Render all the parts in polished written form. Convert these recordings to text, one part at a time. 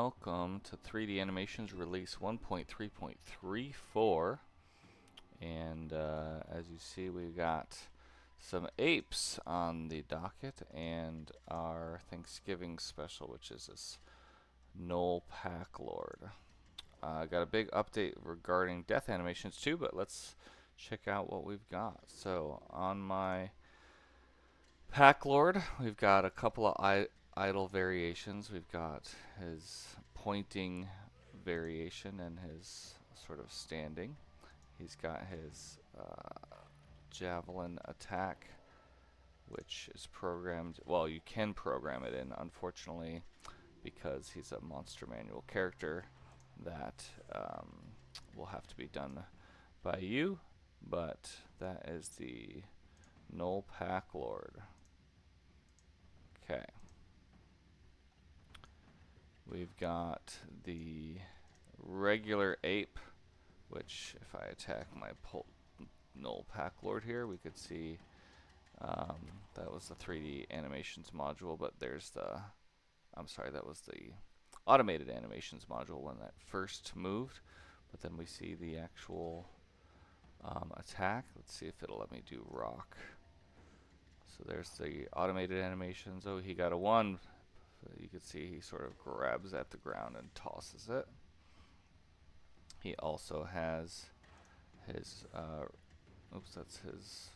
Welcome to 3D Animations release 1.3.34, and as you see, we got some apes on the docket and our Thanksgiving special, which is this Null Pack Lord. Got a big update regarding death animations too, but let's check out what we've got. So on my Pack Lord, we've got a couple of idle variations. We've got his pointing variation and his sort of standing. He's got his javelin attack, which is programmed. Well, you can program it in. Unfortunately, because he's a monster manual character, that will have to be done by you. But that is the Null Pack Lord. Okay. We've got the regular ape, which if I attack my Null Pack Lord here, we could see that was the 3D animations module, but there's the, I'm sorry, that was the automated animations module when that first moved, but then we see the actual attack. Let's see if it'll let me do rock. So there's the automated animations. Oh, he got a 1. You can see he sort of grabs at the ground and tosses it. He also has his, oops, that's his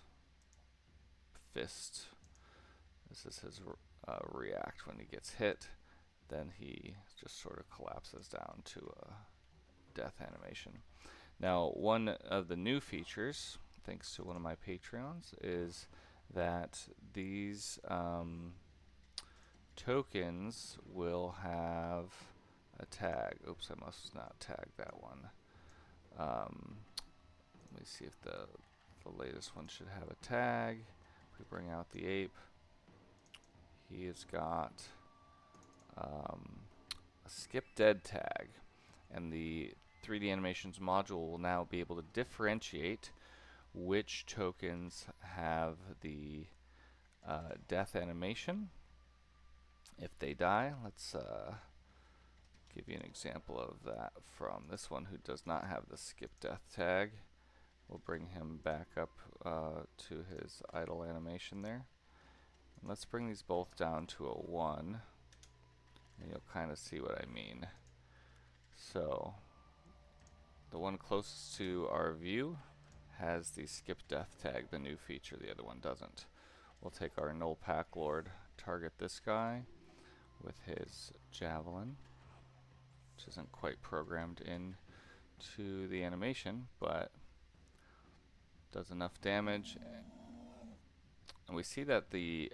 fist. This is his react when he gets hit. Then he just sort of collapses down to a death animation. Now, one of the new features, thanks to one of my Patreons, is that these tokens will have a tag. Oops, I must not tag that one. Let me see if the latest one should have a tag. If we bring out the ape, he has got a skip dead tag, and the 3D animations module will now be able to differentiate which tokens have the death animation. If they die, let's give you an example of that from this one who does not have the skip death tag. We'll bring him back up to his idle animation there. And let's bring these both down to a 1, and you'll kind of see what I mean. So the one closest to our view has the skip death tag, the new feature. The other one doesn't. We'll take our Null Pack Lord, target this guy with his javelin, which isn't quite programmed in to the animation, but does enough damage. And we see that the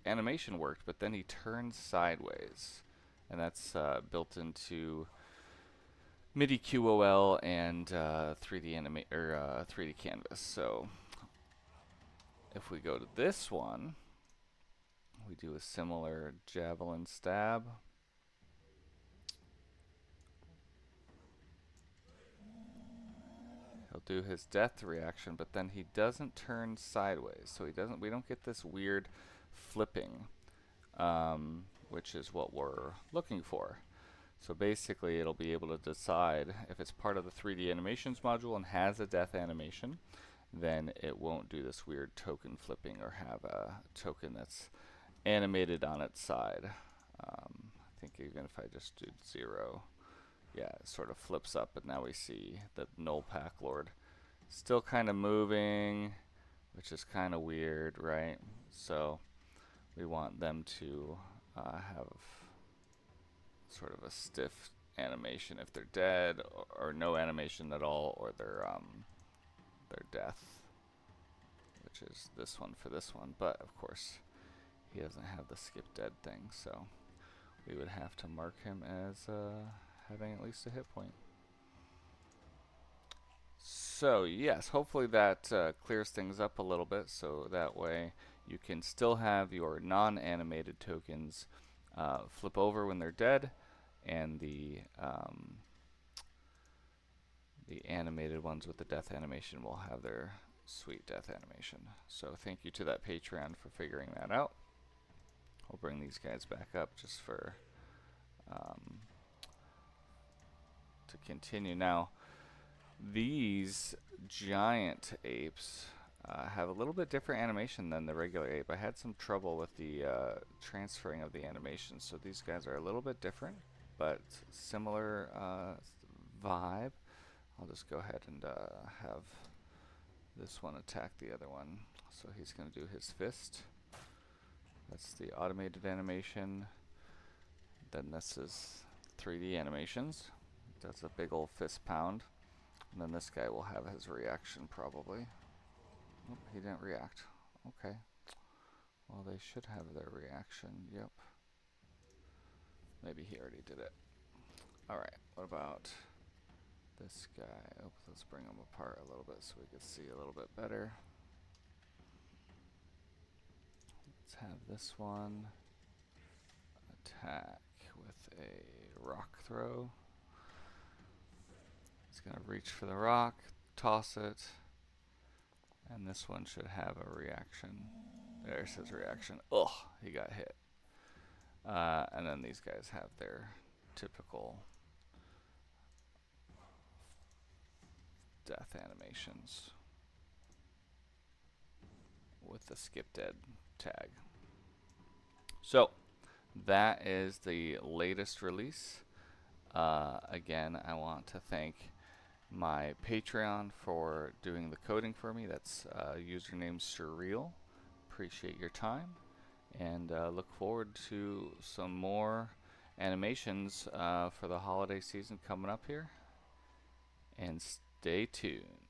animation worked, but then he turns sideways, and that's built into MIDI QOL and 3DCanvas. So if we go to this one, we do a similar javelin stab. He'll do his death reaction, but then he doesn't turn sideways, so he doesn't. We don't get this weird flipping, which is what we're looking for. So basically, it'll be able to decide if it's part of the 3D animations module and has a death animation, then it won't do this weird token flipping or have a token that's animated on its side. I think even if I just do 0, yeah, it sort of flips up, but now we see the Null Pack Lord still kind of moving, which is kind of weird, right? So we want them to have sort of a stiff animation if they're dead, or no animation at all, or their death, which is this one for this one. But of course, he doesn't have the skip dead thing, so we would have to mark him as having at least a hit point. So yes, hopefully that clears things up a little bit, so that way you can still have your non-animated tokens flip over when they're dead, and the animated ones with the death animation will have their sweet death animation. So thank you to that Patreon for figuring that out. I'll bring these guys back up just for to continue. Now, these giant apes have a little bit different animation than the regular ape. I had some trouble with the transferring of the animation, so these guys are a little bit different, but similar vibe. I'll just go ahead and have this one attack the other one. So he's going to do his fist. That's the automated animation. Then this is 3D animations. That's a big old fist pound. And then this guy will have his reaction probably. Oh, he didn't react. Okay. Well, they should have their reaction. Yep. Maybe he already did it. Alright, what about this guy? Oh, let's bring him apart a little bit so we can see a little bit better. Let's have this one attack with a rock throw. He's going to reach for the rock, toss it, and this one should have a reaction. There's his reaction. Ugh, he got hit. And then these guys have their typical death animations with the skip dead tag. So that is the latest release. Again, I want to thank my Patreon for doing the coding for me. That's username Surreal. Appreciate your time, and look forward to some more animations for the holiday season coming up here. And stay tuned.